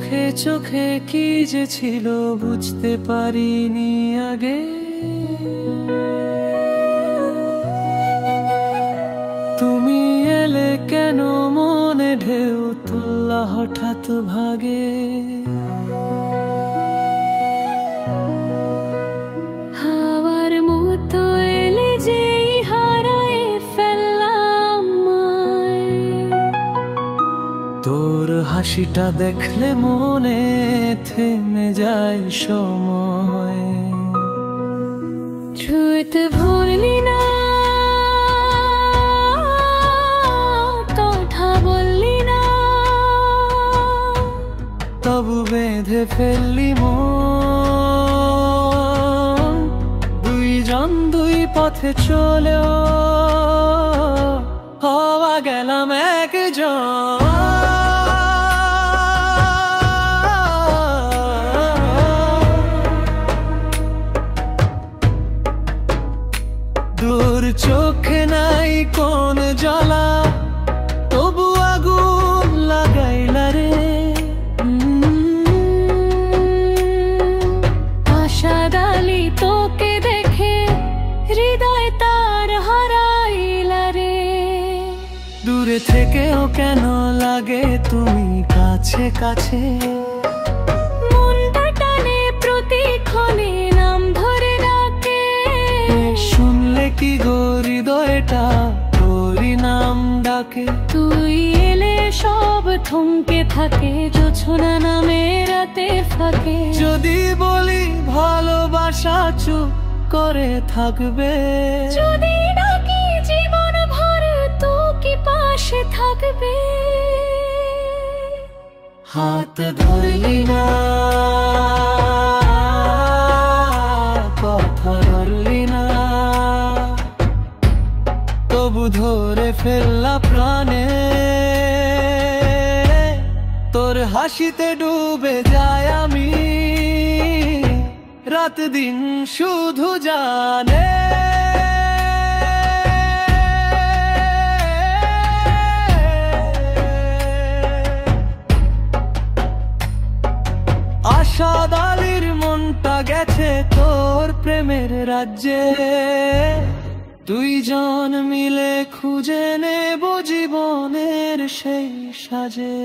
চোখে চোখে কি যে ছিল বুঝতে পারিনি আগে। তুমি এলে কেন মনে ঢেউ তুললা হঠাৎ ভাগে। হাওয়ার মতো এলে যেই হারায় ফেললাম আমায়। তোর হাসিটা দেখলে মনে থেমে যায় সময়। ছুঁত ভুললি না, কথা বললি না, তবু বেঁধে ফেললি মন। দুইজন দুই পথে চলেও হওয়া গেলাম একজন। দূর চোখে নাই কোন জ্বালা, তবু আগুন লাগাইলা রে। আশাদালি তোকে দেখে হৃদয় তার হারাইলা রে। দূরে থেকেও কেন লাগে তুমি কাছে কাছে। মনটা টানে প্রতিক্ষণে নাম ধরে ডাকে। শুনলে কি গো হৃদয়টা তোরই নাম ডাকে। তুই এলে সব থমকে থাকে, জোছনা নামে রাতে ফাঁকে। যদি বলি ভালোবাসা চুপ করে থাকবে, যদি ডাকি জীবন ভর তো কি পাশে থাকবে। হাত ধরলি না, কথা ধরলি না, তবু ধরে ফেললা প্রাণে। তোর হাসিতে ডুবে যায় আমি, রাত দিন শুধু জানে। আশাদ আলীর মনটা গেছে তোর প্রেমের রাজ্যে। দুইজন মিলে খুঁজে নেব জীবনের সেই সাজে।